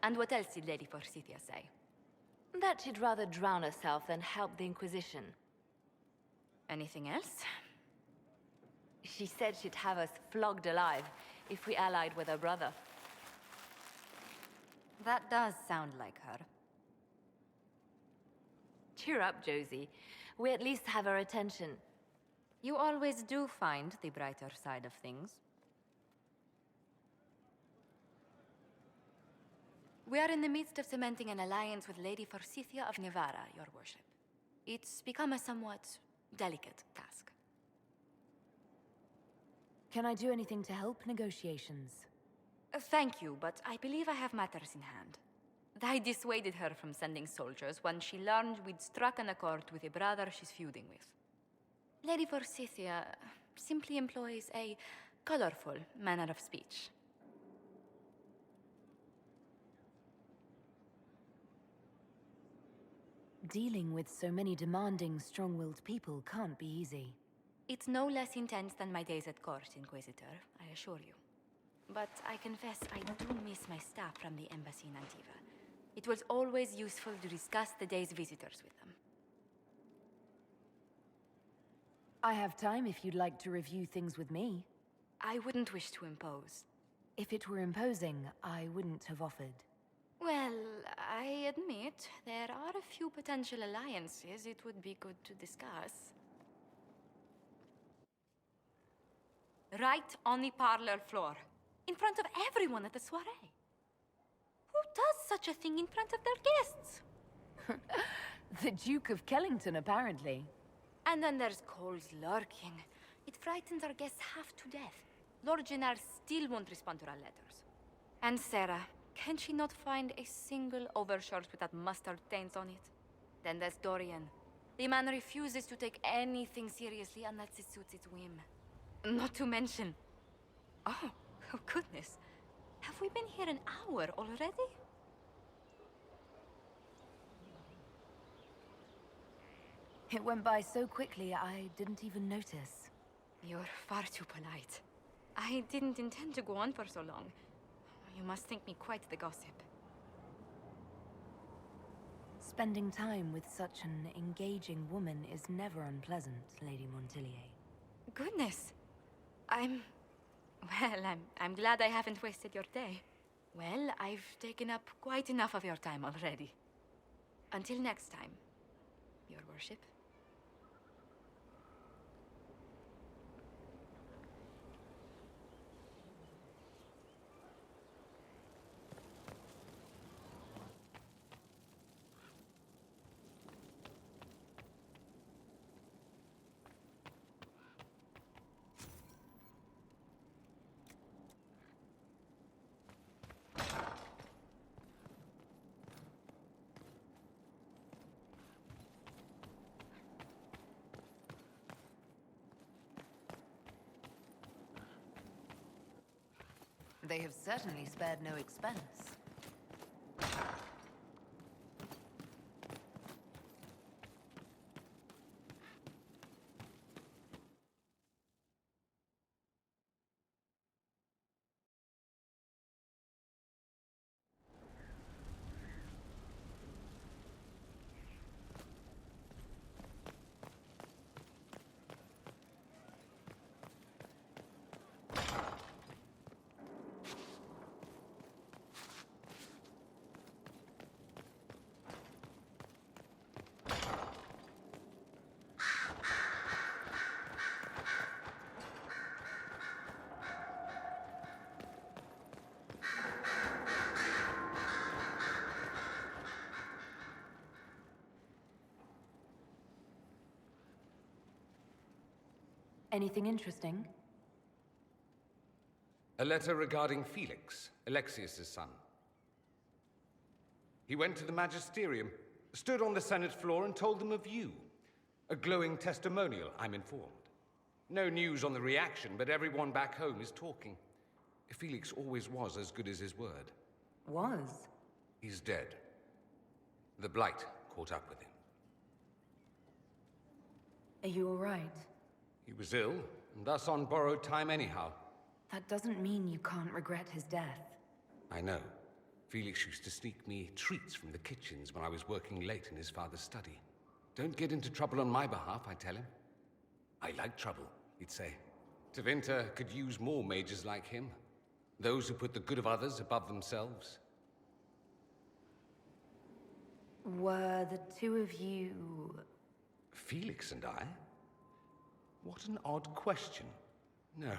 And what else did Lady Forsythia say? That she'd rather drown herself than help the Inquisition. Anything else? She said she'd have us flogged alive if we allied with her brother. That does sound like her. Cheer up, Josie. We at least have her attention. You always do find the brighter side of things. We are in the midst of cementing an alliance with Lady Forsythia of Navarra, your worship. It's become a somewhat delicate task. Can I do anything to help negotiations? Thank you, but I believe I have matters in hand. I dissuaded her from sending soldiers when she learned we'd struck an accord with a brother she's feuding with. Lady Forsythia simply employs a colorful manner of speech. Dealing with so many demanding, strong-willed people can't be easy. It's no less intense than my days at court, Inquisitor, I assure you. But I confess I do miss my staff from the embassy in Antiva. It was always useful to discuss the day's visitors with them. I have time if you'd like to review things with me. I wouldn't wish to impose. If it were imposing, I wouldn't have offered. Well, I admit there are a few potential alliances it would be good to discuss. Right on the parlor floor, in front of everyone at the soiree. Who does such a thing in front of their guests? The Duke of Kellington, apparently. And then there's Cole's lurking. It frightens our guests half to death. Lord Gennard still won't respond to our letters. And Sarah, can she not find a single overshirt without mustard stains on it? Then there's Dorian. The man refuses to take anything seriously unless it suits its whim. Not to mention... Oh goodness. Have we been here an hour already? It went by so quickly, I didn't even notice. You're far too polite. I didn't intend to go on for so long. You must think me quite the gossip. Spending time with such an engaging woman is never unpleasant, Lady Montilier. Goodness. I'm glad I haven't wasted your day. Well, I've taken up quite enough of your time already. Until next time, Your Worship. They have certainly spared no expense. Anything interesting? A letter regarding Felix, Alexius's son. He went to the Magisterium, stood on the Senate floor and told them of you. A glowing testimonial, I'm informed. No news on the reaction, but everyone back home is talking. Felix always was as good as his word. Was? He's dead. The Blight caught up with him. Are you all right? He was ill, and thus on borrowed time anyhow. That doesn't mean you can't regret his death. I know. Felix used to sneak me treats from the kitchens when I was working late in his father's study. Don't get into trouble on my behalf, I tell him. I like trouble, he'd say. Tevinter could use more mages like him. Those who put the good of others above themselves. Were the two of you... Felix and I? What an odd question. No,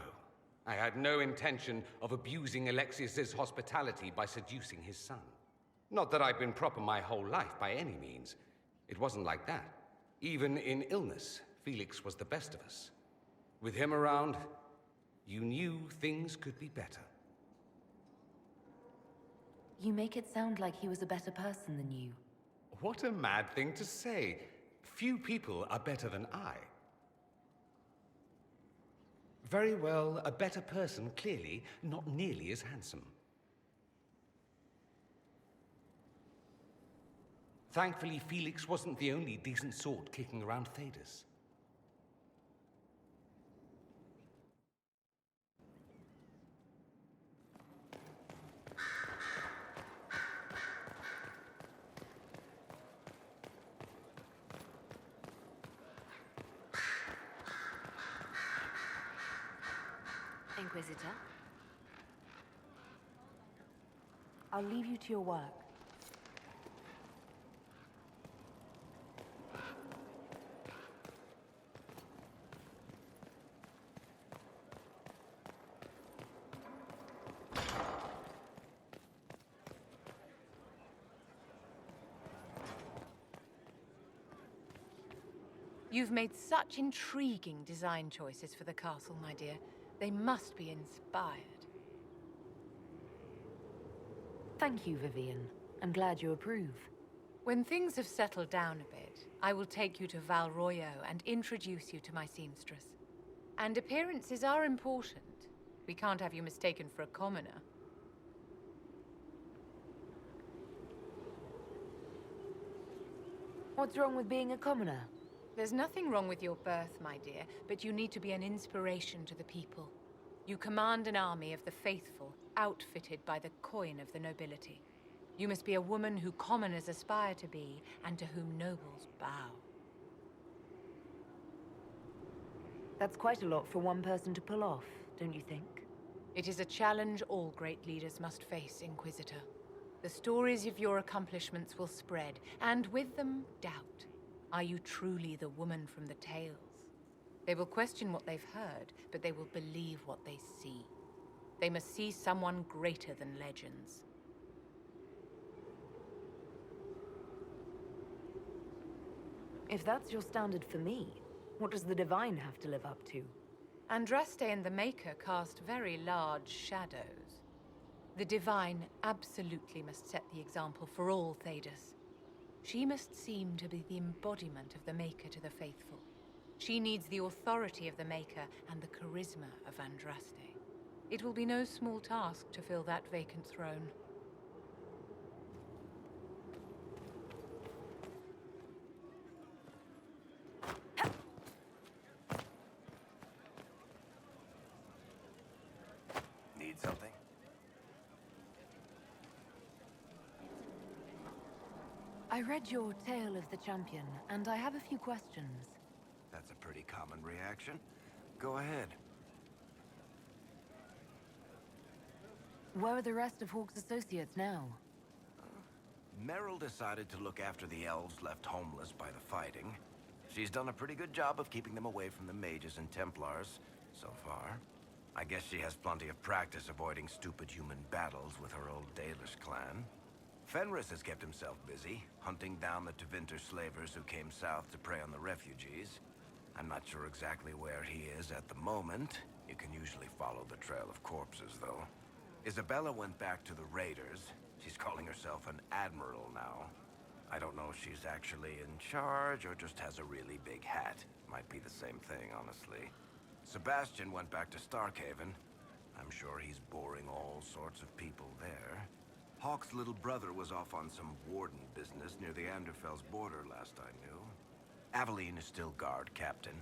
I had no intention of abusing Alexius's hospitality by seducing his son. Not that I've been proper my whole life by any means. It wasn't like that. Even in illness, Felix was the best of us. With him around, you knew things could be better. You make it sound like he was a better person than you. What a mad thing to say. Few people are better than I. Very well, a better person, clearly, not nearly as handsome. Thankfully, Felix wasn't the only decent sort kicking around Thedas. Inquisitor? I'll leave you to your work. You've made such intriguing design choices for the castle, my dear. They must be inspired. Thank you, Vivian. I'm glad you approve. When things have settled down a bit, I will take you to Valroyo and introduce you to my seamstress. And appearances are important. We can't have you mistaken for a commoner. What's wrong with being a commoner? There's nothing wrong with your birth, my dear, but you need to be an inspiration to the people. You command an army of the faithful, outfitted by the coin of the nobility. You must be a woman who commoners aspire to be, and to whom nobles bow. That's quite a lot for one person to pull off, don't you think? It is a challenge all great leaders must face, Inquisitor. The stories of your accomplishments will spread, and with them, doubt. Are you truly the woman from the tales? They will question what they've heard, but they will believe what they see. They must see someone greater than legends. If that's your standard for me, what does the Divine have to live up to? Andraste and the Maker cast very large shadows. The Divine absolutely must set the example for all Thedas. She must seem to be the embodiment of the Maker to the faithful. She needs the authority of the Maker and the charisma of Andraste. It will be no small task to fill that vacant throne. Need something? I read your Tale of the Champion, and I have a few questions. That's a pretty common reaction. Go ahead. Where are the rest of Hawke's associates now? Merrill decided to look after the elves left homeless by the fighting. She's done a pretty good job of keeping them away from the mages and Templars, so far. I guess she has plenty of practice avoiding stupid human battles with her old Dalish clan. Fenris has kept himself busy, hunting down the Tevinter slavers who came south to prey on the refugees. I'm not sure exactly where he is at the moment. You can usually follow the trail of corpses, though. Isabella went back to the raiders. She's calling herself an admiral now. I don't know if she's actually in charge or just has a really big hat. Might be the same thing, honestly. Sebastian went back to Starkhaven. I'm sure he's boring all sorts of people there. Hawke's little brother was off on some warden business near the Anderfell's border last I knew. Aveline is still guard captain.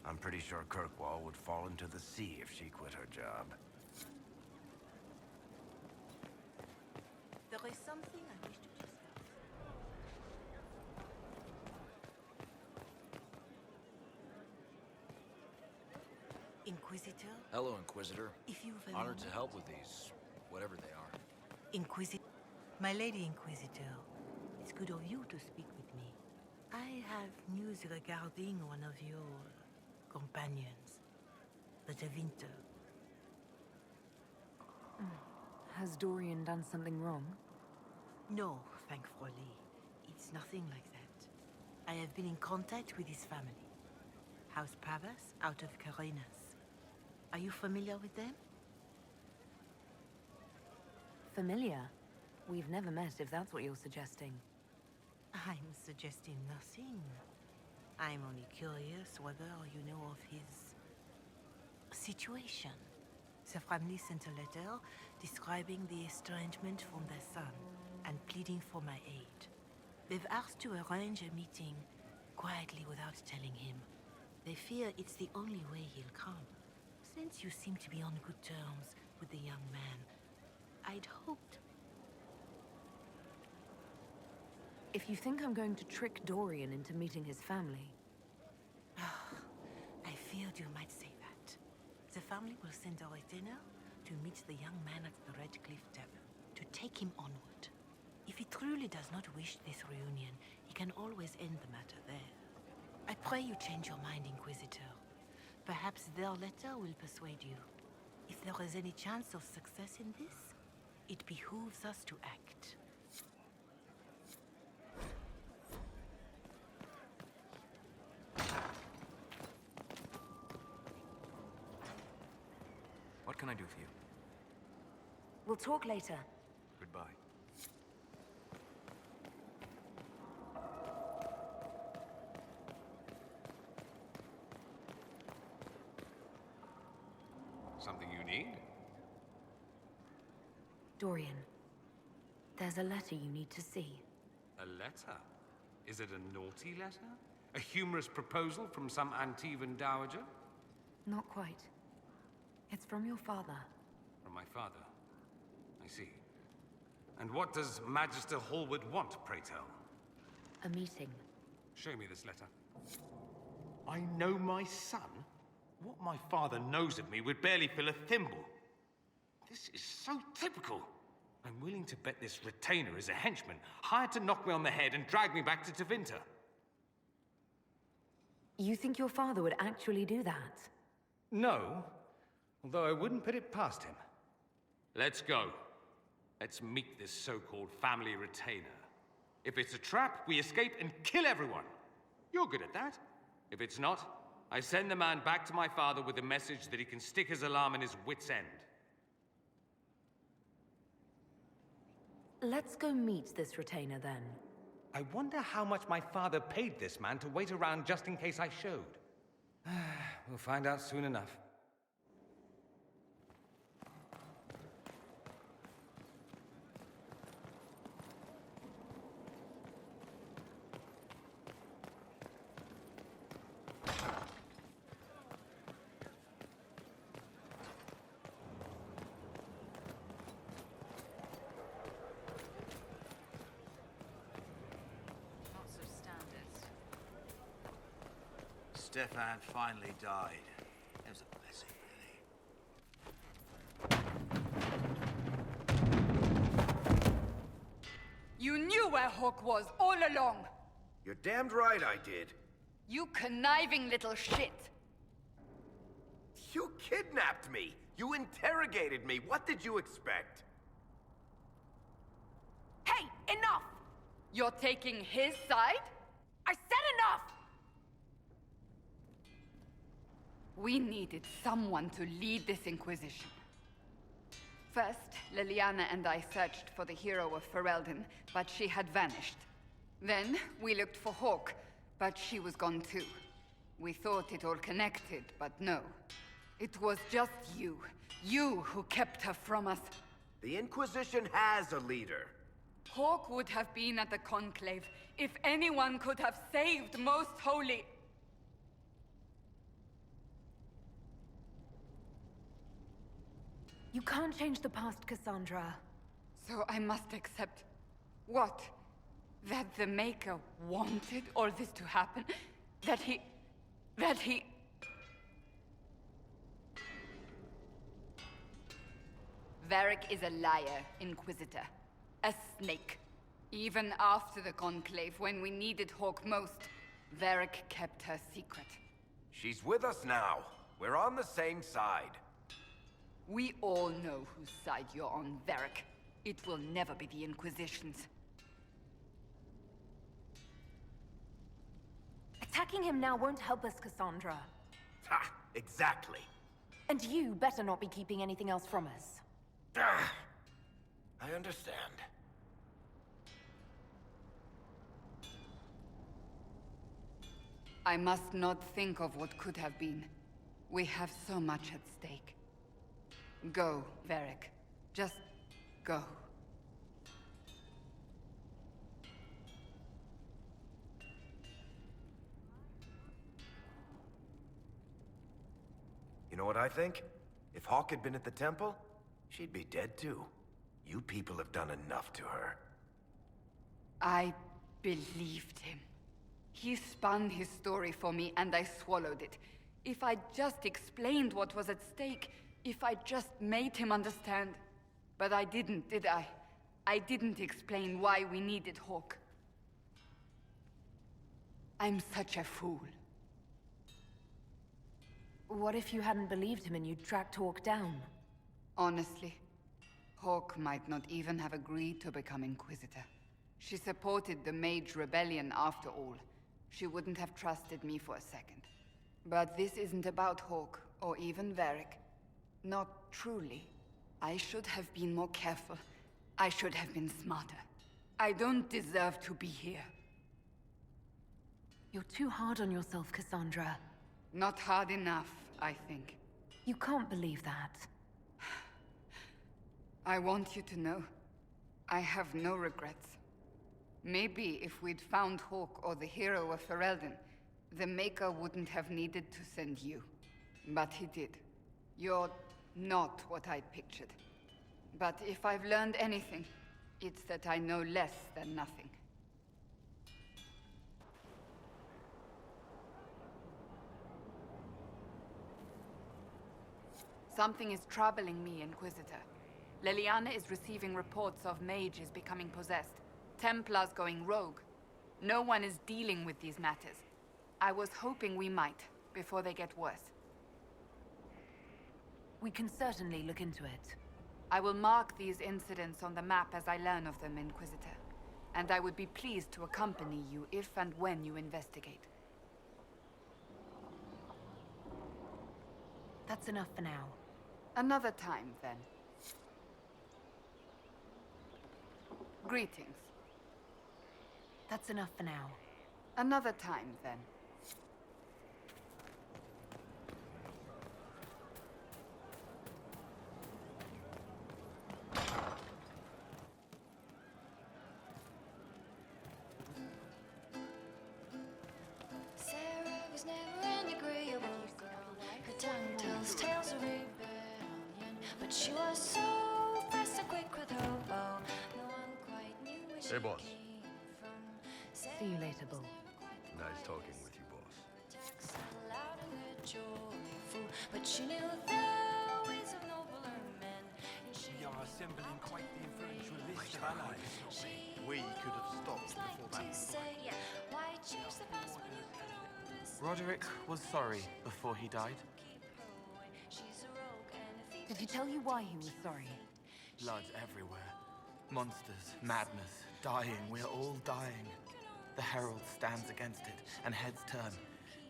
I'm pretty sure Kirkwall would fall into the sea if she quit her job. The is something I wish to discuss. Inquisitor, Hello, Inquisitor. if you've a Honored to moment. help with these, whatever they are. Inquisitor. My Lady Inquisitor, it's good of you to speak with me. I have news regarding one of your companions, the Tevinter. Has Dorian done something wrong? No, thankfully. It's nothing like that. I have been in contact with his family. House Pavas out of Carenas. Are you familiar with them? Familiar? We've never met, if that's what you're suggesting. I'm suggesting nothing. I'm only curious whether you know of his situation. The family sent a letter describing the estrangement from their son and pleading for my aid. They've asked to arrange a meeting quietly without telling him. They fear it's the only way he'll come. Since you seem to be on good terms with the young man, I'd hoped. If you think I'm going to trick Dorian into meeting his family... I feared you might say that. The family will send a retainer to meet the young man at the Red Cliff Tavern, to take him onward. If he truly does not wish this reunion, he can always end the matter there. I pray you change your mind, Inquisitor. Perhaps their letter will persuade you. If there is any chance of success in this, it behooves us to act. What can I do for you? We'll talk later. Goodbye. Something you need? Dorian, there's a letter you need to see. A letter? Is it a naughty letter? A humorous proposal from some Antivan dowager? Not quite. It's from your father. From my father. I see. And what does Magister Hallward want, pray tell? A meeting. Show me this letter. I know my son? What my father knows of me would barely fill a thimble. This is so typical. I'm willing to bet this retainer is a henchman, hired to knock me on the head and drag me back to Tevinter. You think your father would actually do that? No, although I wouldn't put it past him. Let's go. Let's meet this so-called family retainer. If it's a trap, we escape and kill everyone. You're good at that. If it's not, I send the man back to my father with a message that he can stick his alarm in his wit's end. Let's go meet this retainer then. I wonder how much my father paid this man to wait around just in case I showed. We'll find out soon enough. Stefan finally died. It was a blessing, really. You knew where Hawke was all along! You're damned right I did. You conniving little shit! You kidnapped me! You interrogated me! What did you expect? Hey, enough! You're taking his side? I said enough! We needed someone to lead this Inquisition. First, Liliana and I searched for the hero of Ferelden, but she had vanished. Then, we looked for Hawke, but she was gone too. We thought it all connected, but no. It was just you. You who kept her from us. The Inquisition has a leader. Hawke would have been at the Conclave if anyone could have saved Most Holy. You can't change the past, Cassandra. So I must accept... what? That the Maker wanted all this to happen? That he... Varric is a liar, Inquisitor. A snake. Even after the Conclave, when we needed Hawke most, Varric kept her secret. She's with us now. We're on the same side. We all know whose side you're on, Varric. It will never be the Inquisition's. Attacking him now won't help us, Cassandra. Ha! Exactly. And you better not be keeping anything else from us. Ah, I understand. I must not think of what could have been. We have so much at stake. Go, Varric. Just go. You know what I think? If Hawke had been at the temple, she'd be dead too. You people have done enough to her. I believed him. He spun his story for me, and I swallowed it. If I just explained what was at stake, if I just made him understand. But I didn't, did I? I didn't explain why we needed Hawke. I'm such a fool. What if you hadn't believed him and you'd tracked Hawke down? Honestly, Hawke might not even have agreed to become Inquisitor. She supported the Mage Rebellion after all. She wouldn't have trusted me for a second. But this isn't about Hawke, or even Varric. Not truly. I should have been more careful. I should have been smarter. I don't deserve to be here. You're too hard on yourself, Cassandra. Not hard enough, I think. You can't believe that. I want you to know, I have no regrets. Maybe if we'd found Hawke or the hero of Ferelden, the Maker wouldn't have needed to send you. But he did. You're not what I'd pictured. But if I've learned anything, it's that I know less than nothing. Something is troubling me, Inquisitor. Leliana is receiving reports of mages becoming possessed, Templars going rogue. No one is dealing with these matters. I was hoping we might, before they get worse. We can certainly look into it. I will mark these incidents on the map as I learn of them, Inquisitor. And I would be pleased to accompany you if and when you investigate. That's enough for now. Another time, then. Greetings. That's enough for now. Another time, then. Sarah was never an agreeable girl. Her tongue tells tales of rebellion, but she was so fast and quick with her bow. No one quite knew where she Hey, boss. came from. See you later, Bull. Nice talking with you, boss. Loud and they're joyful, but she knew the ways of nobler men. And she We are assembling quite the influential list of allies. We could have stopped before that. to say, why choose the past when you can understand? Roderick was sorry before he died. Keep her away. She's a rogue and a thief. Did he tell you why he was sorry? Blood everywhere. Monsters, madness, dying. We're all dying. The Herald stands against it, and heads turn.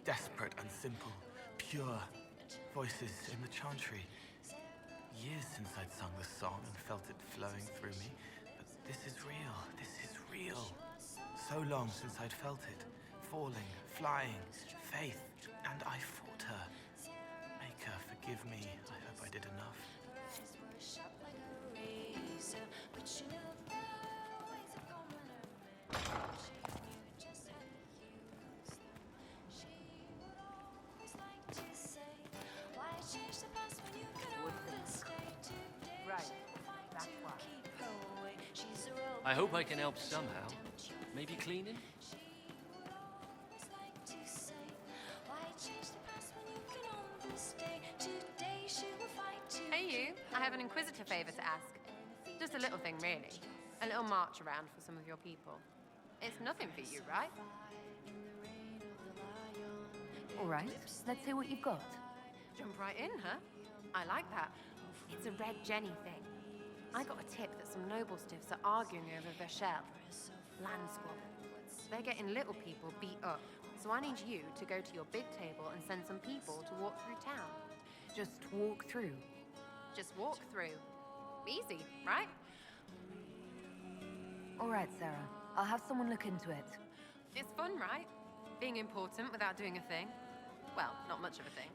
Desperate and simple. Pure. Voices in the chantry. Years since I'd sung the song and felt it flowing through me. But this is real. This is real. So long since I'd felt it. Falling, flying, faith. And I fought her. Make her forgive me. I hope I did enough. Eyes were sharp like a razor, but she knew the ways of commoner men. She knew just how to use them. She would always like to say, why change the past when you can always stay today? Right, She would fight that's to why. keep her away. I hope I can help somehow. Maybe cleaning? Hey you, I have an Inquisitor favor to ask. Just a little thing, really. A little march around for some of your people. It's nothing for you, right? All right, let's hear what you've got. Jump right in, huh? I like that. It's a Red Jenny thing. I got a tip that some noble stiffs are arguing over Veilguard. Land squabble. They're getting little people beat up. So I need you to go to your big table and send some people to walk through town. Just walk through. Just walk through. Easy, right? All right, Sarah. I'll have someone look into it. It's fun, right? Being important without doing a thing. Well, not much of a thing.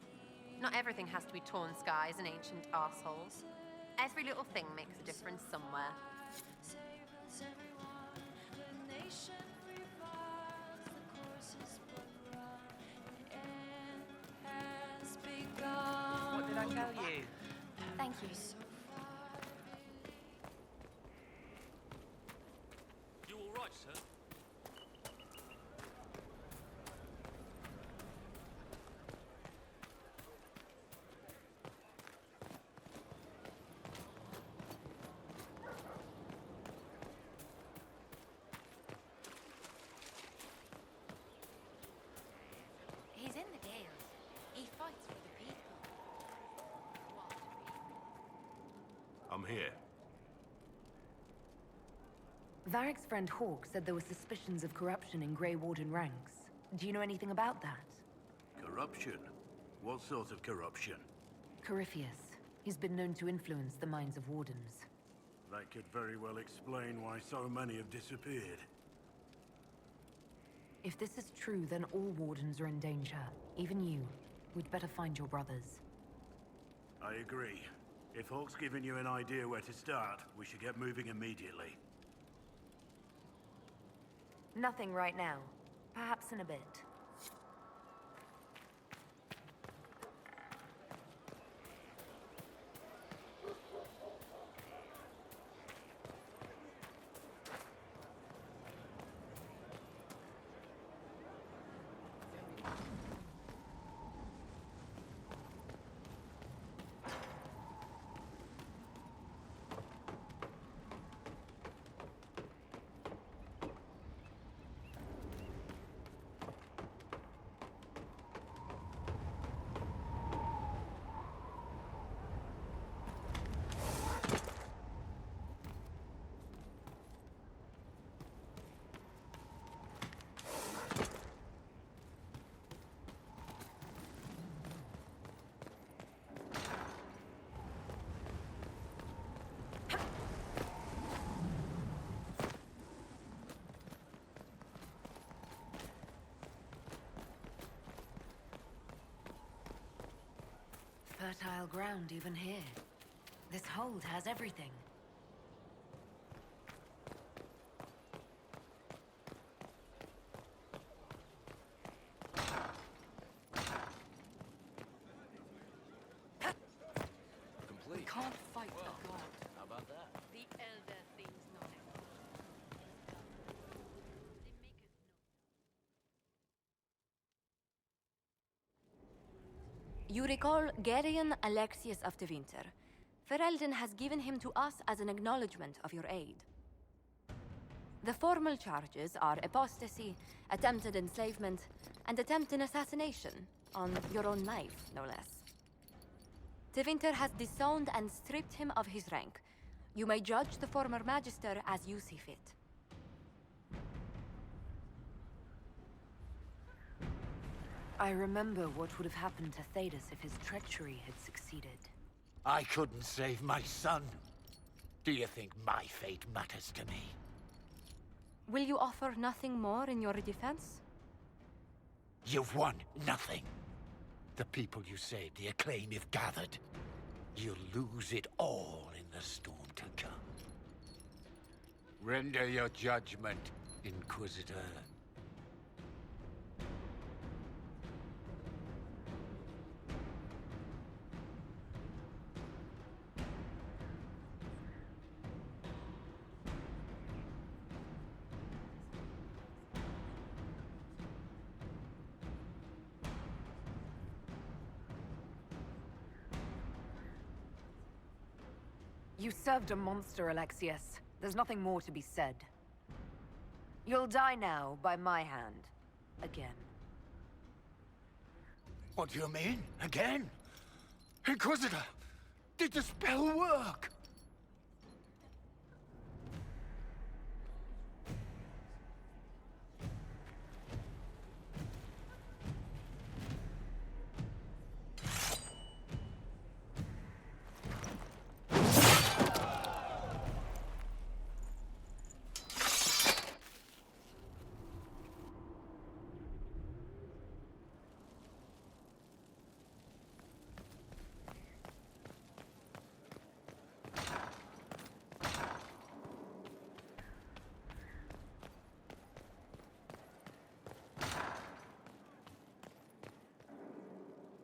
Not everything has to be torn skies and ancient assholes. Every little thing makes a difference somewhere. What did I tell you? Thank you. You all right, sir? He's in the Gales. He fights for the people. I'm here. Varric's friend Hawke said there were suspicions of corruption in Grey Warden ranks. Do you know anything about that? Corruption? What sort of corruption? Corypheus. He's been known to influence the minds of wardens. That could very well explain why so many have disappeared. If this is true, then all wardens are in danger. Even you. We'd better find your brothers. I agree. If Hawke's given you an idea where to start, we should get moving immediately. Nothing right now. Perhaps in a bit. Fertile ground even here. This hold has everything. Complete. Can't fight the god. How about that? The elder thinks nothing. You recall Gerion Alexius of Tevinter. Ferelden has given him to us as an acknowledgement of your aid. The formal charges are apostasy, attempted enslavement, and attempted assassination on your own life, no less. Tevinter has disowned and stripped him of his rank. You may judge the former magister as you see fit. I remember what would have happened to Thedas if his treachery had succeeded. I couldn't save my son. Do you think my fate matters to me? Will you offer nothing more in your defense? You've won nothing. The people you saved, the acclaim you've gathered. You'll lose it all in the storm to come. Render your judgment, Inquisitor. You served a monster, Alexius. There's nothing more to be said. You'll die now by my hand. Again. What do you mean? Again? Inquisitor! Did the spell work?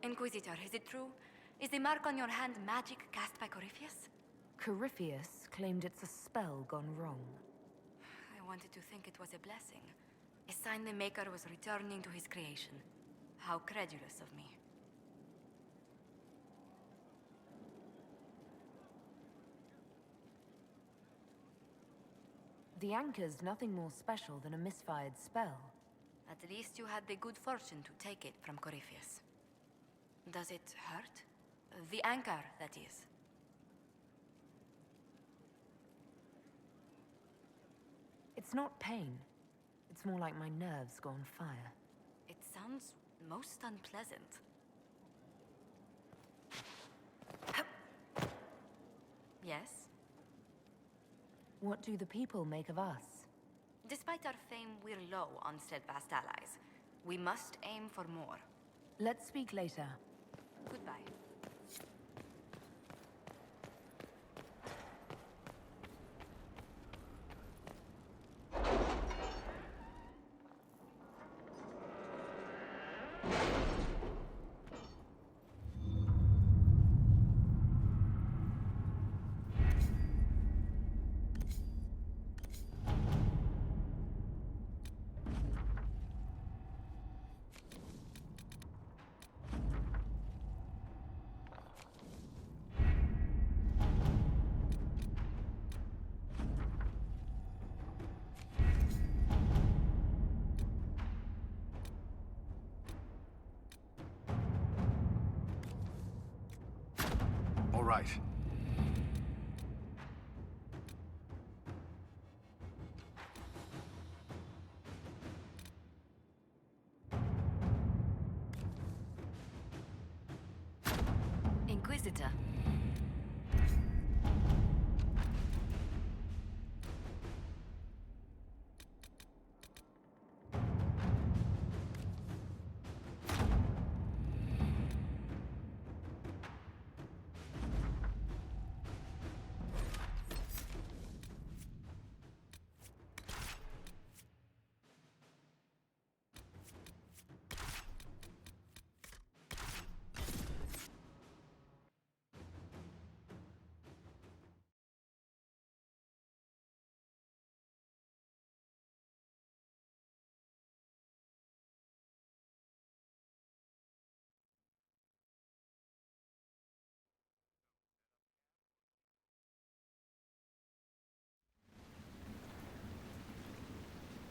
Inquisitor, is it true? Is the mark on your hand magic cast by Corypheus? Corypheus claimed it's a spell gone wrong. I wanted to think it was a blessing. A sign the Maker was returning to his creation. How credulous of me. The anchor's nothing more special than a misfired spell. At least you had the good fortune to take it from Corypheus. Does it hurt? The anchor, that is. It's not pain. It's more like my nerves go on fire. It sounds most unpleasant. Yes? What do the people make of us? Despite our fame, we're low on steadfast allies. We must aim for more. Let's speak later. Goodbye. All right. Inquisitor.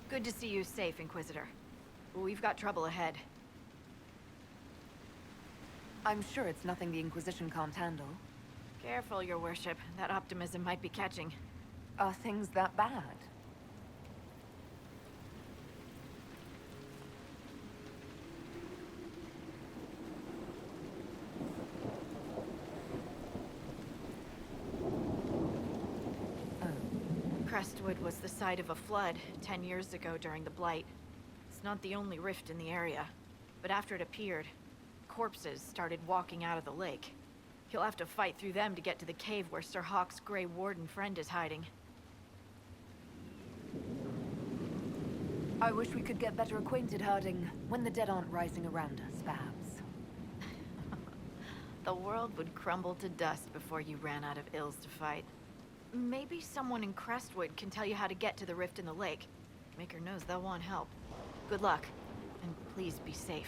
Good to see you safe, Inquisitor. We've got trouble ahead. I'm sure it's nothing the Inquisition can't handle. Careful, Your Worship. That optimism might be catching. Are things that bad? Crestwood was the site of a flood 10 years ago during the Blight. It's not the only rift in the area, but after it appeared, corpses started walking out of the lake. You'll have to fight through them to get to the cave where Sir Hawke's Grey Warden friend is hiding. I wish we could get better acquainted, Harding, when the dead aren't rising around us, perhaps. The world would crumble to dust before you ran out of ills to fight. Maybe someone in Crestwood can tell you how to get to the rift in the lake. Maker knows they'll want help. Good luck, and please be safe.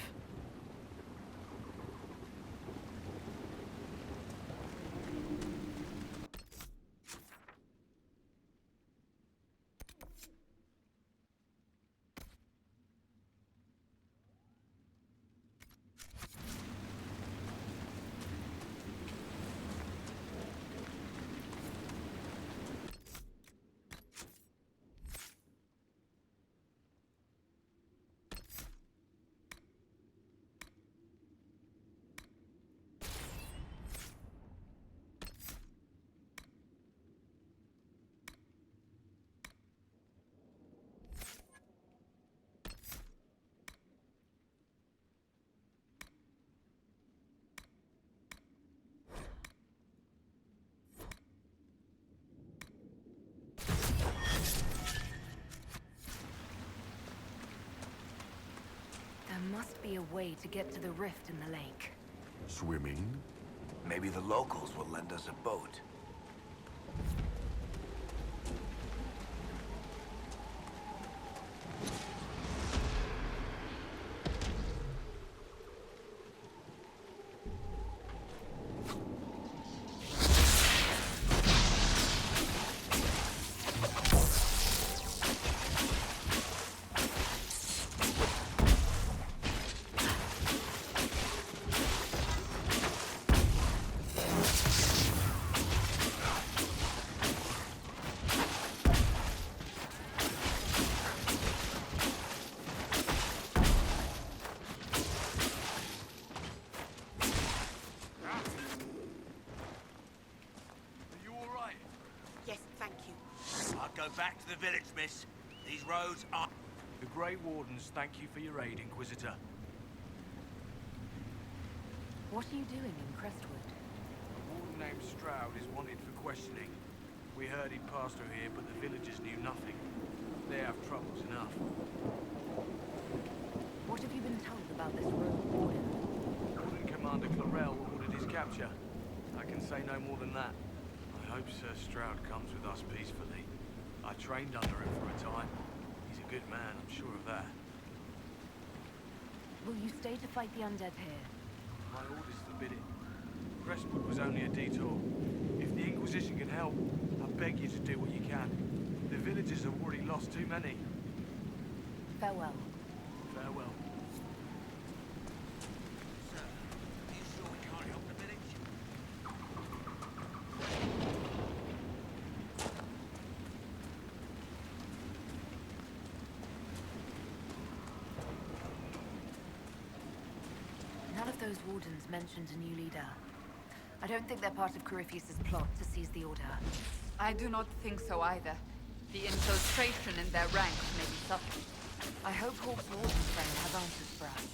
must be a way to get to the rift in the lake. Swimming? Maybe the locals will lend us a boat. Back to the village, miss. These roads are... The Grey Wardens thank you for your aid, Inquisitor. What are you doing in Crestwood? A warden named Stroud is wanted for questioning. We heard he'd passed through here, but the villagers knew nothing. They have troubles enough. What have you been told about this rogue warden? Warden Commander Clarel ordered his capture. I can say no more than that. I hope Sir Stroud comes with us peacefully. I trained under him for a time. He's a good man, I'm sure of that. Will you stay to fight the undead here? My orders forbid it. Crestwood was only a detour. If the Inquisition can help, I beg you to do what you can. The villagers have already lost too many. Farewell. Farewell. Sir, are you sure we can't help the village? None of those wardens mentioned a new leader. I don't think they're part of Corypheus' plot to seize the Order. I do not think so either. The infiltration in their ranks may be subtle. I hope Hawke's warden friend has answers for us.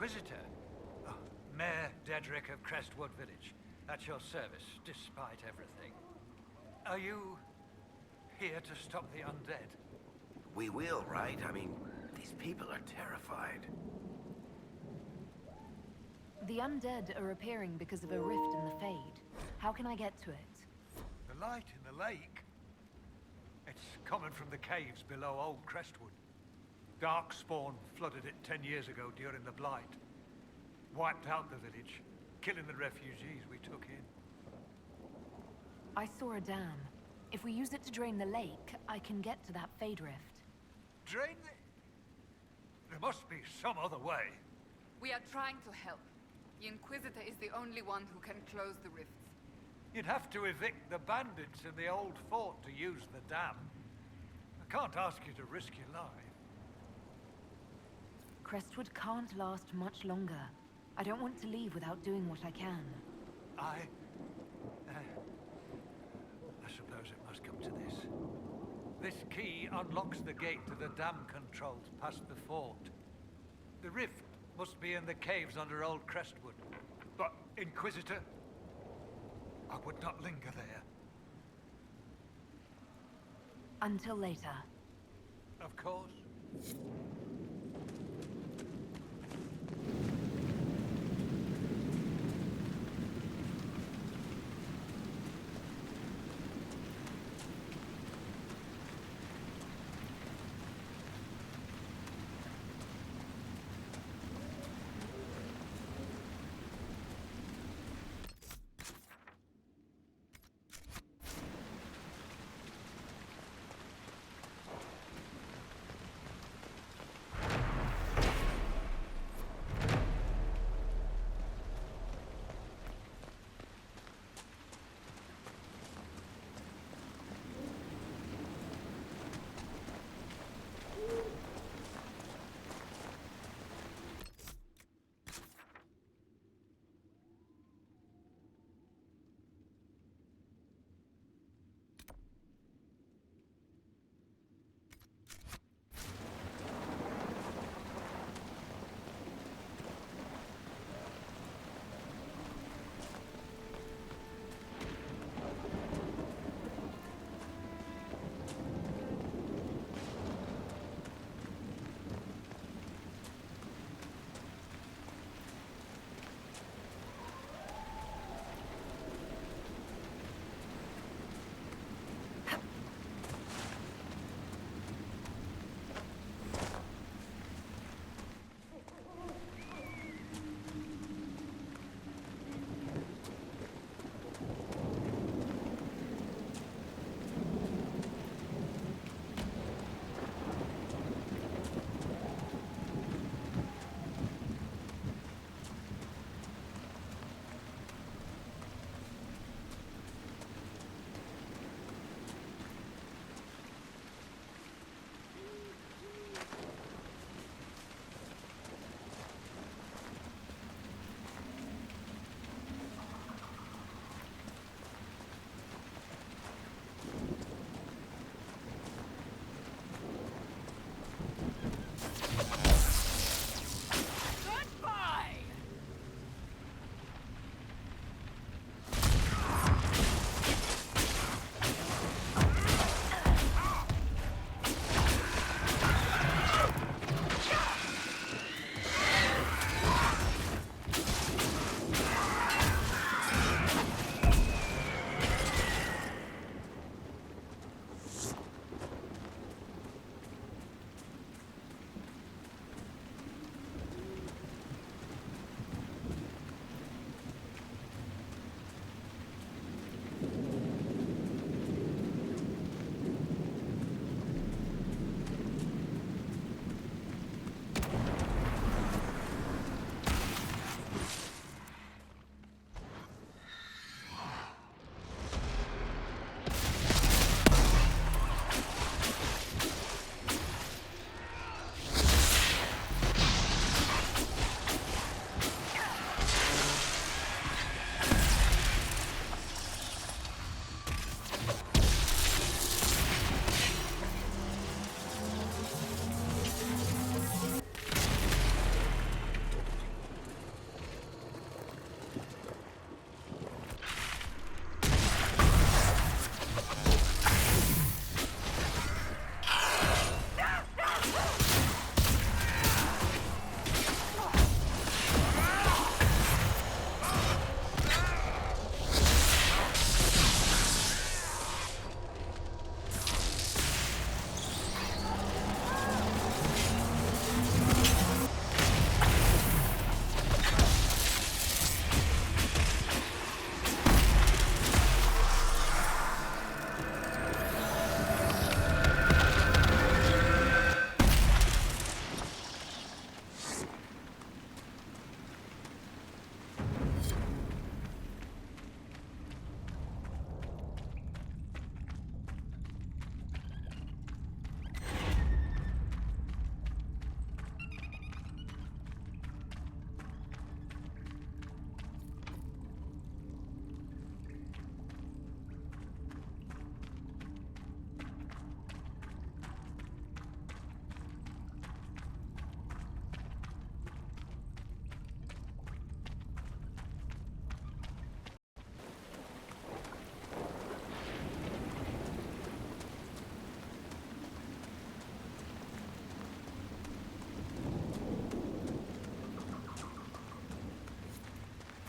Inquisitor? Oh, Mayor Dedrick of Crestwood Village. At your service, despite everything. Are you here to stop the undead? We will, right? I mean, these people are terrified. The undead are appearing because of a rift in the Fade. How can I get to it? The light in the lake? It's coming from the caves below Old Crestwood. Darkspawn flooded it 10 years ago during the Blight. Wiped out the village, killing the refugees we took in. I saw a dam. If we use it to drain the lake, I can get to that Fade Rift. Drain the... There must be some other way. We are trying to help. The Inquisitor is the only one who can close the rifts. You'd have to evict the bandits in the old fort to use the dam. I can't ask you to risk your life. Crestwood can't last much longer. I don't want to leave without doing what I can. I suppose it must come to this. This key unlocks the gate to the dam controls past the fort. The rift must be in the caves under Old Crestwood. But, Inquisitor, I would not linger there. Until later. Of course.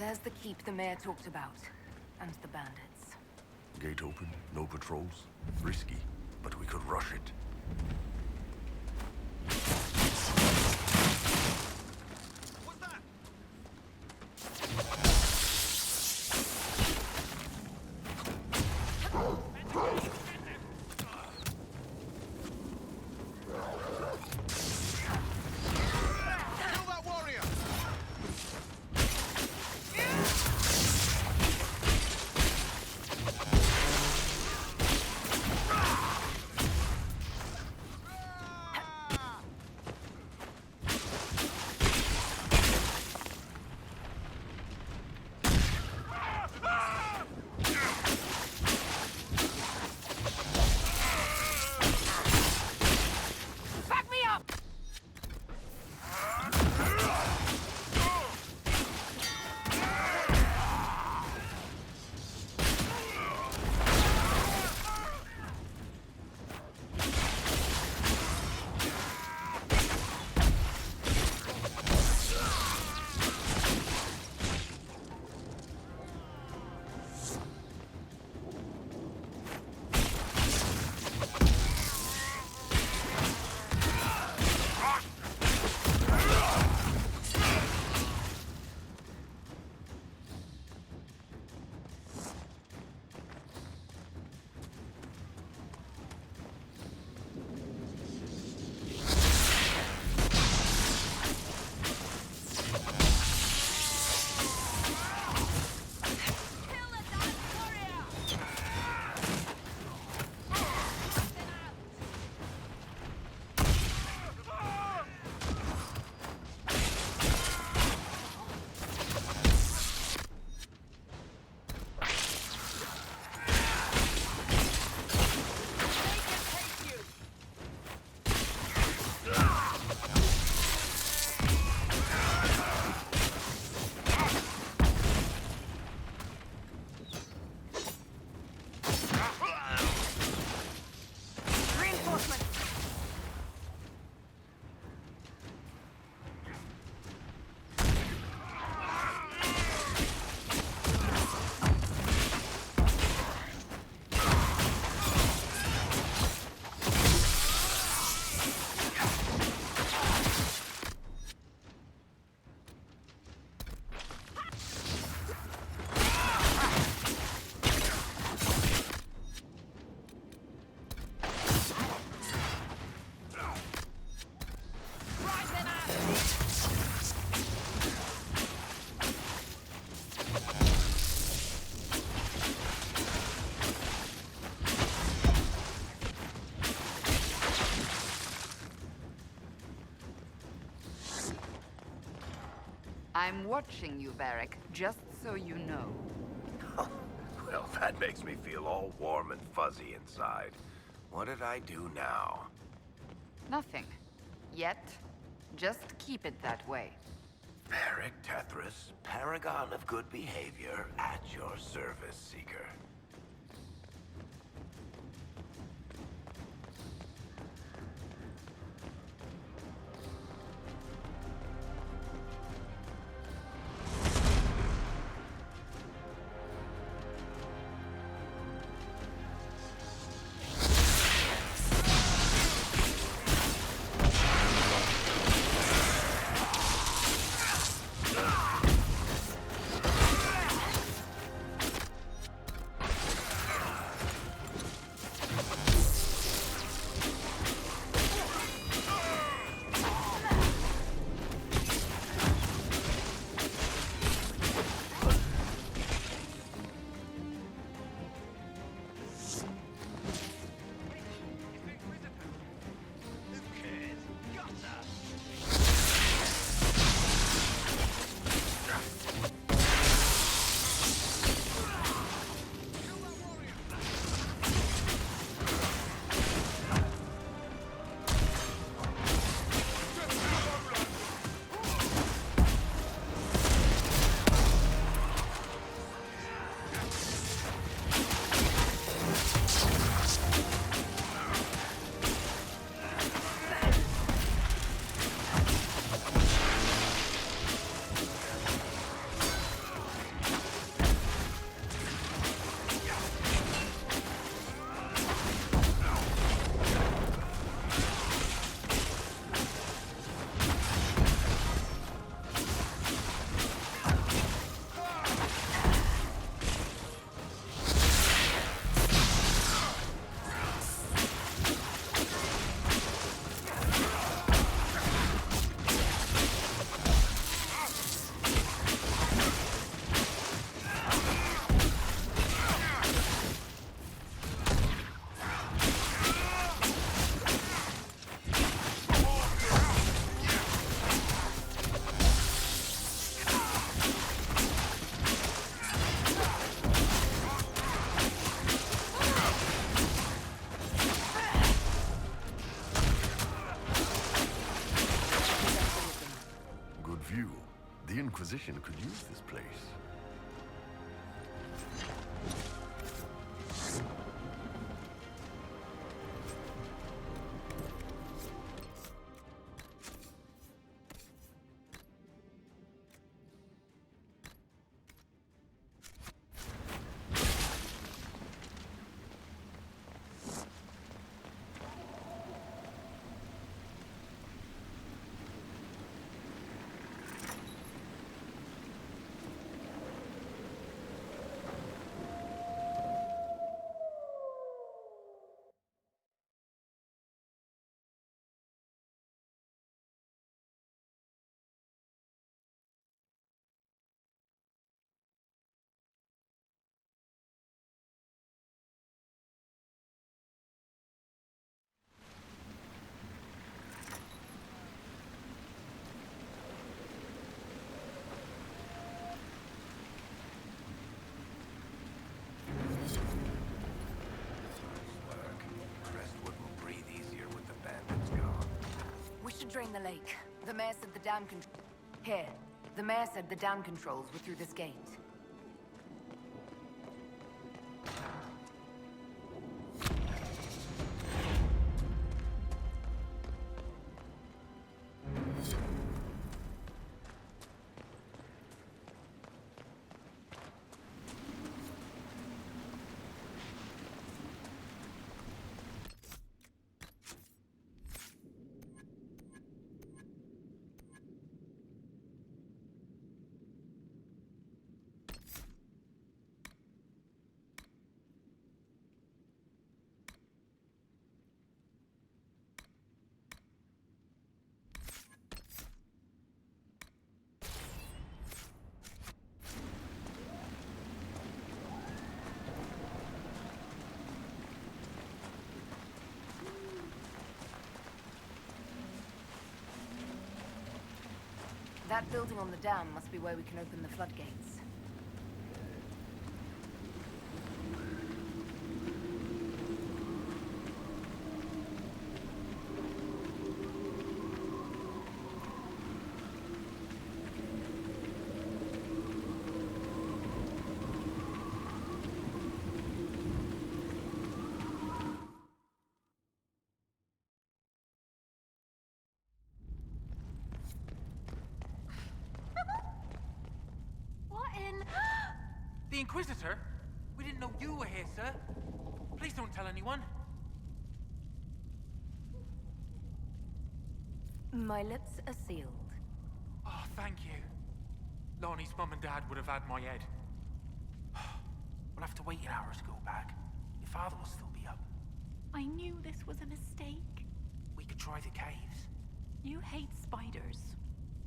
There's the keep the mayor talked about. And the bandits. Gate open, no patrols. Risky, but we could rush it. I'm watching you, Varric, just so you know. Well, that makes me feel all warm and fuzzy inside. What did I do now? Nothing. Yet. Just keep it that way. Varric Tethras, paragon of good behavior, at your service, Seeker. The Inquisition could use this place. Drain the lake. The mayor said the dam Here. The mayor said the dam controls were through this gate. That building on the dam must be where we can open the floodgates. The Inquisitor? We didn't know you were here, sir. Please don't tell anyone. My lips are sealed. Oh, thank you. Lonnie's mum and dad would have had my head. We'll have to wait an hour to go back. Your father will still be up. I knew this was a mistake. We could try the caves. You hate spiders.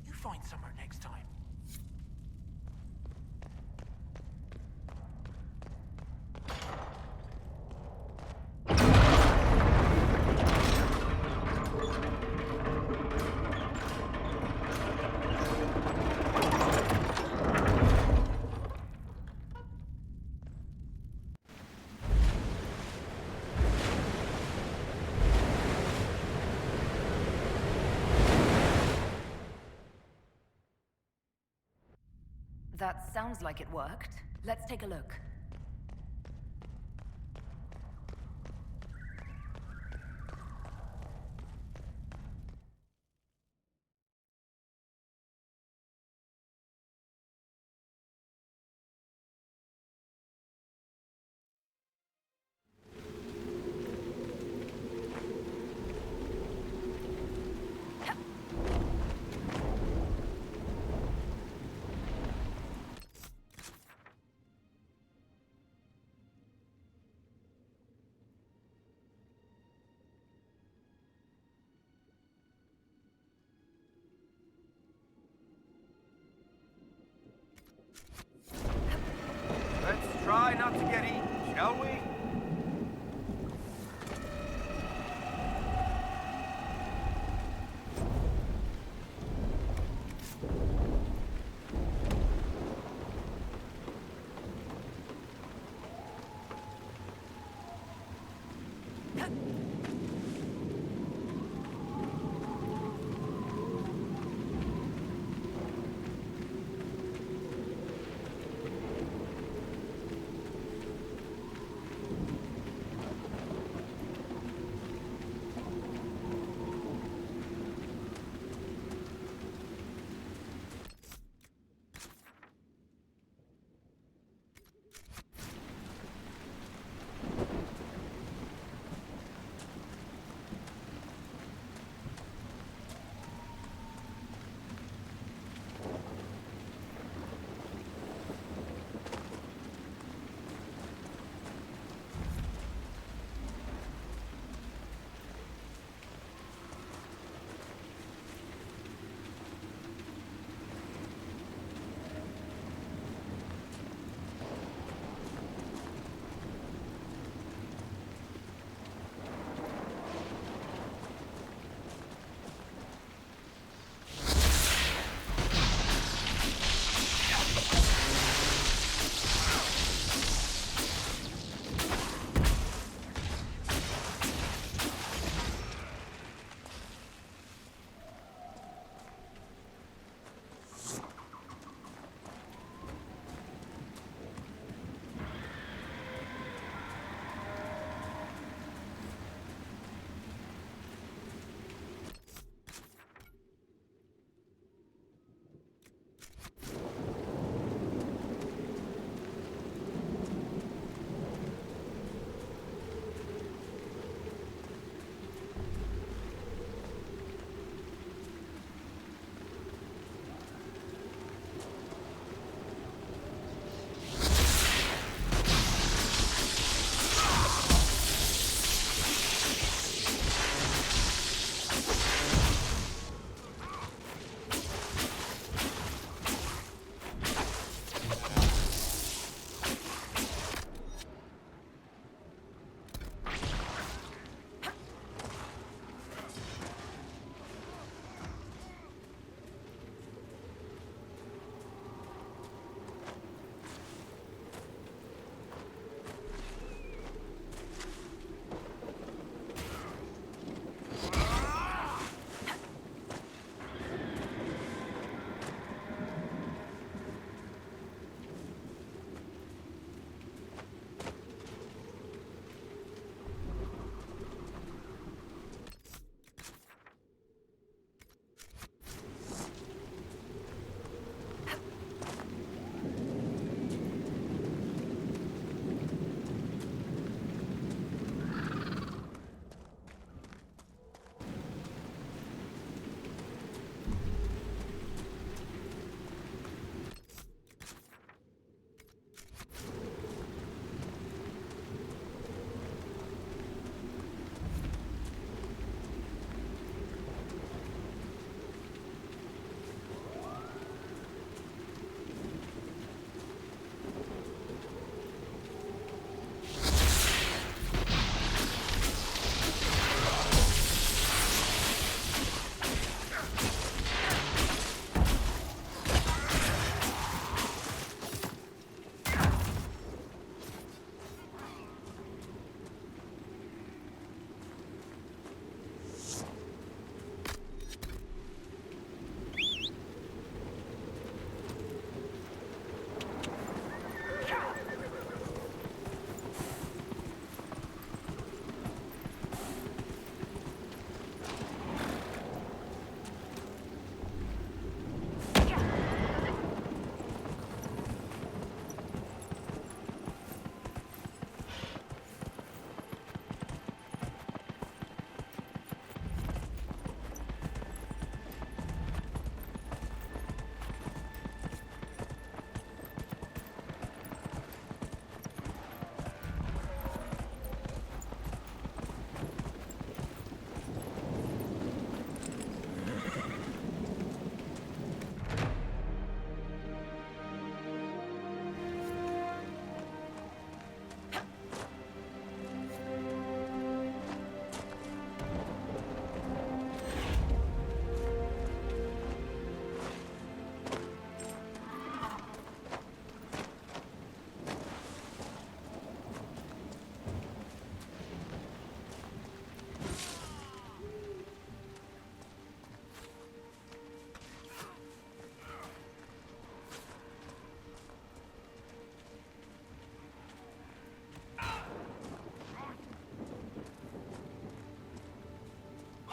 You find somewhere next time. That sounds like it worked. Let's take a look.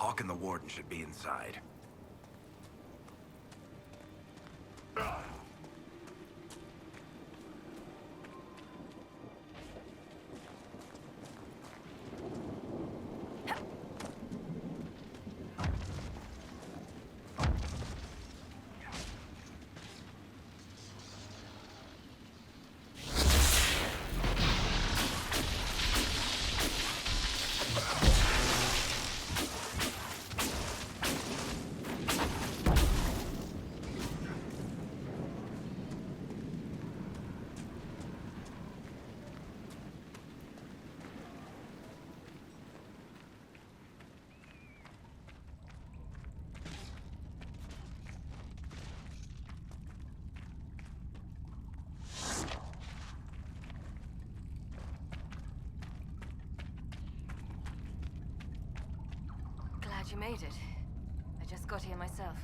Hawke and the Warden should be inside. Glad you made it. I just got here myself.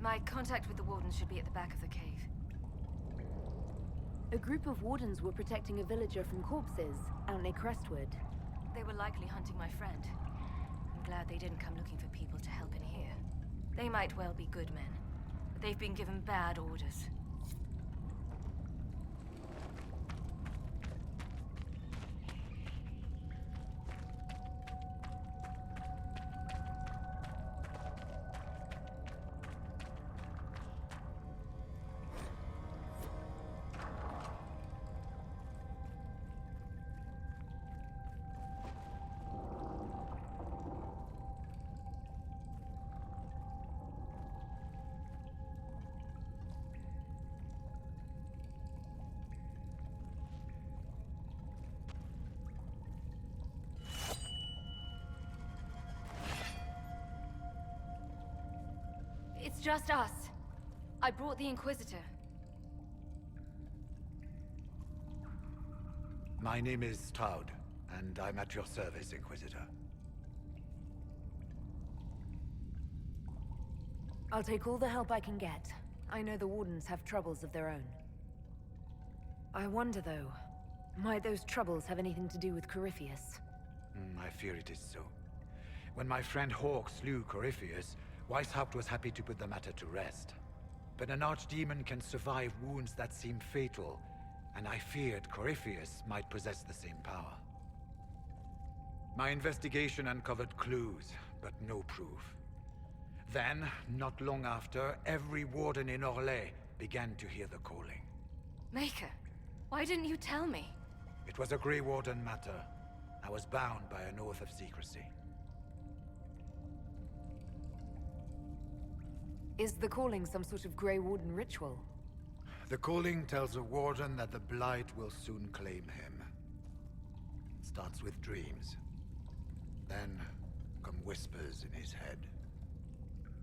My contact with the Wardens should be at the back of the cave. A group of Wardens were protecting a villager from corpses out near Crestwood. They were likely hunting my friend. I'm glad they didn't come looking for people to help in here. They might well be good men, but they've been given bad orders. It's just us. I brought the Inquisitor. My name is Stroud, and I'm at your service, Inquisitor. I'll take all the help I can get. I know the Wardens have troubles of their own. I wonder, though, might those troubles have anything to do with Corypheus? I fear it is so. When my friend Hawke slew Corypheus, Weishaupt was happy to put the matter to rest. But an archdemon can survive wounds that seem fatal, and I feared Corypheus might possess the same power. My investigation uncovered clues, but no proof. Then, not long after, every warden in Orlais began to hear the calling. Maker, why didn't you tell me? It was a Grey Warden matter. I was bound by an oath of secrecy. Is the calling some sort of Grey Warden ritual? The calling tells a warden that the Blight will soon claim him. It starts with dreams. Then come whispers in his head.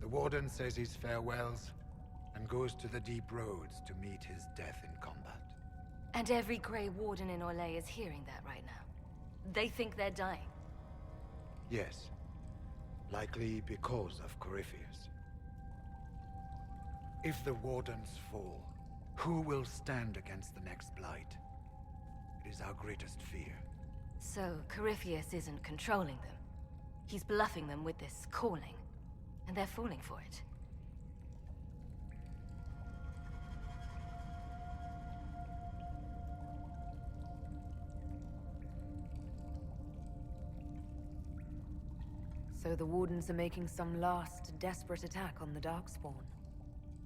The warden says his farewells and goes to the deep roads to meet his death in combat. And every Grey Warden in Orlais is hearing that right now. They think they're dying. Yes. Likely because of Corypheus. If the Wardens fall, who will stand against the next Blight? It is our greatest fear. So, Corypheus isn't controlling them. He's bluffing them with this calling. And they're falling for it. So the Wardens are making some last, desperate attack on the Darkspawn.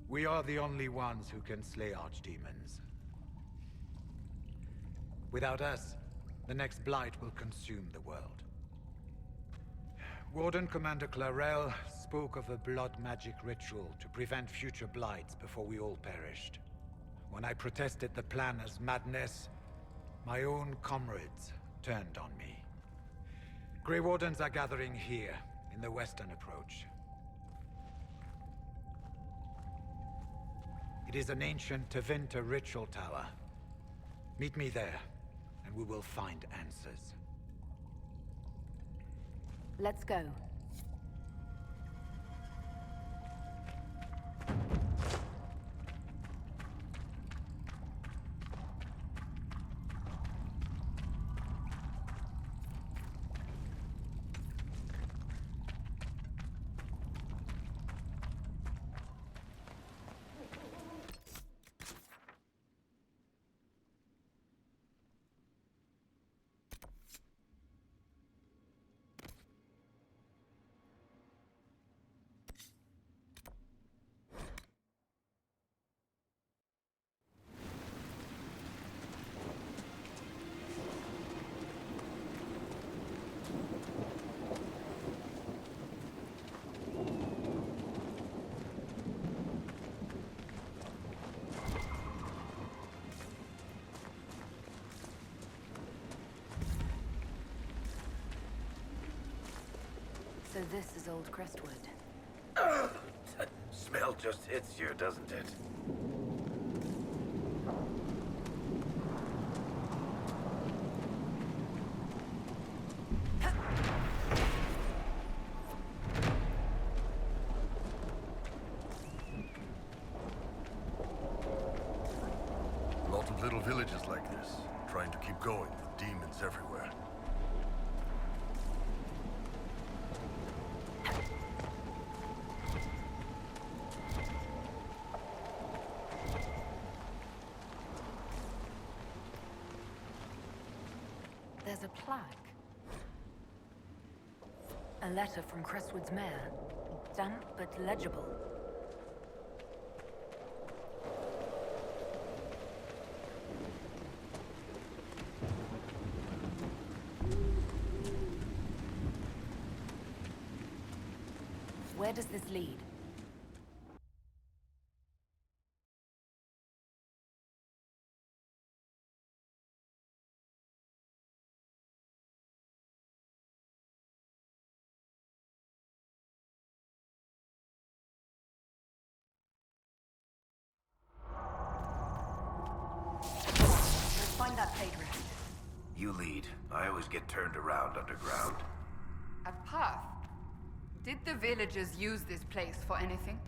We are the only ones who can slay archdemons. Without us, the next Blight will consume the world. Warden Commander Clarel spoke of a blood magic ritual to prevent future Blights before we all perished. When I protested the plan as madness, my own comrades turned on me. Grey Wardens are gathering here, in the western approach. It is an ancient Tevinter ritual tower. Meet me there, and we will find answers. Let's go. this is Old Crestwood. Smell just hits you, doesn't it? Lot of little villages like this, trying to keep going with demons everywhere. There's a plaque. A letter from Crestwood's mayor. Damp but legible. Where does this lead? Let's find that page rift. You lead. I always get turned around underground. A path? Did the villagers use this place for anything?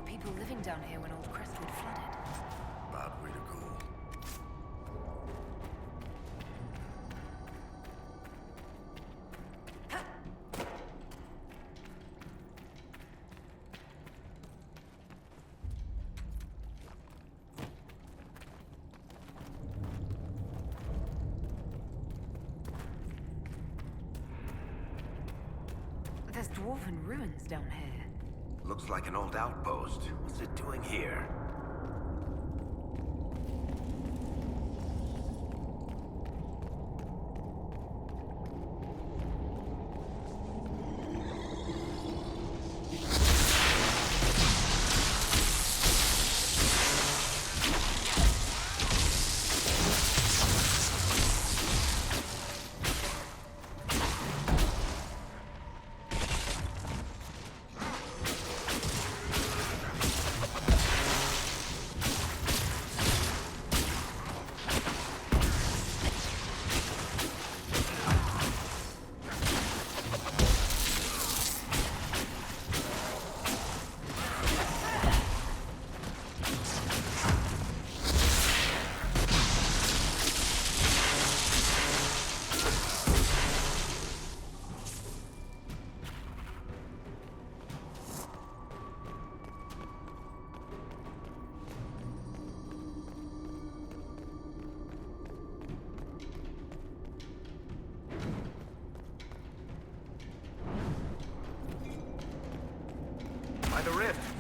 People living down here when Old Crestwood flooded. Bad way to go. There's dwarven ruins down here. Looks like an old outpost. What's it doing here?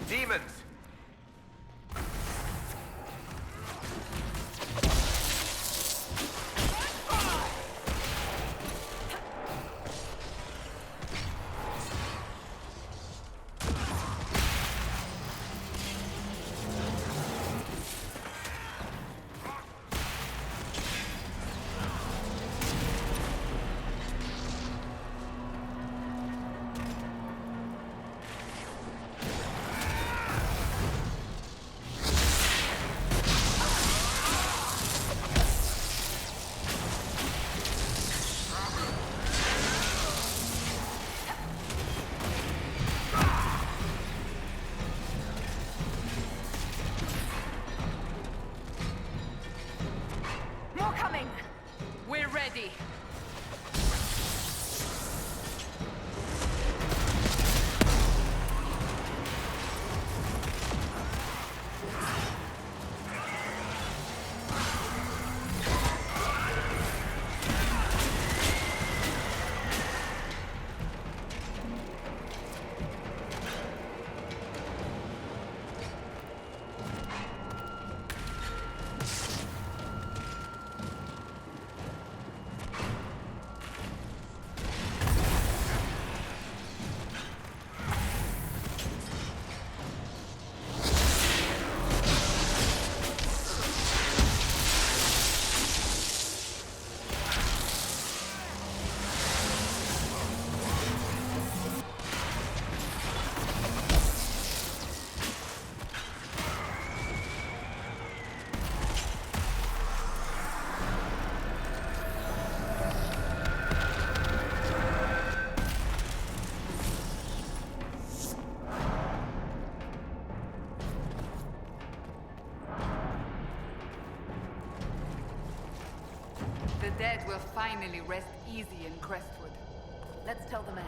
Demons! The dead will finally rest easy in Crestwood. Let's tell the mayor.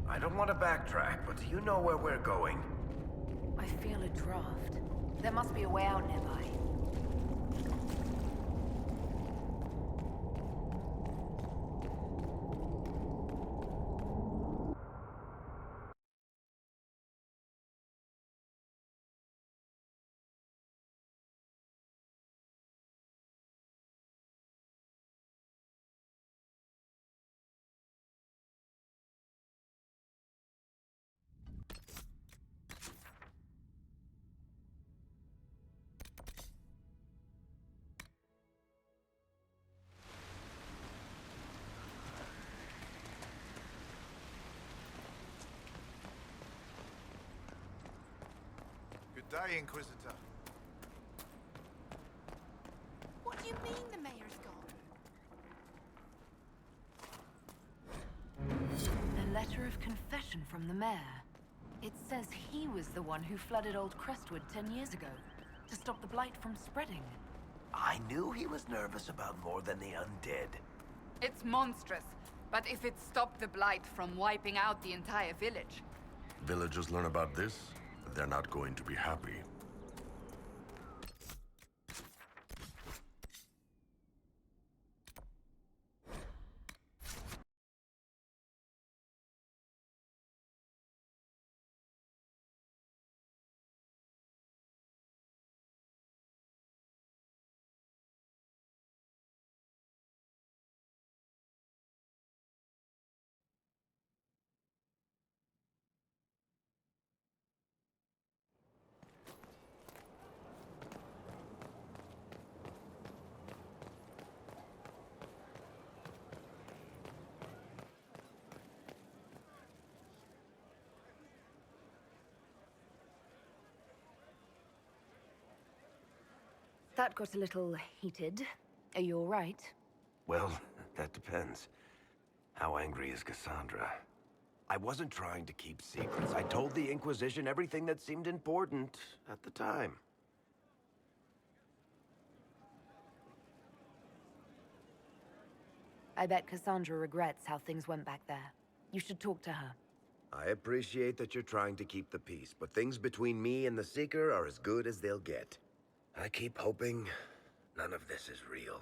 I don't want to backtrack, but do you know where we're going? I feel a draft. There must be a way out nearby. Good day, Inquisitor. What do you mean the mayor's gone? A letter of confession from the mayor. It says he was the one who flooded Old Crestwood 10 years ago, to stop the blight from spreading. I knew he was nervous about more than the undead. It's monstrous, but if it stopped the blight from wiping out the entire village. Villagers learn about this, they're not going to be happy. That got a little heated. Are you all right? Well, that depends. How angry is Cassandra? I wasn't trying to keep secrets. I told the Inquisition everything that seemed important at the time. I bet Cassandra regrets how things went back there. You should talk to her. I appreciate that you're trying to keep the peace, but things between me and the Seeker are as good as they'll get. I keep hoping none of this is real.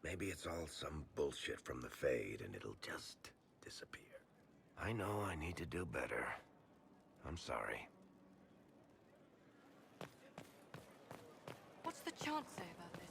Maybe it's all some bullshit from the Fade and it'll just disappear. I know I need to do better. I'm sorry. What's the chant say about this?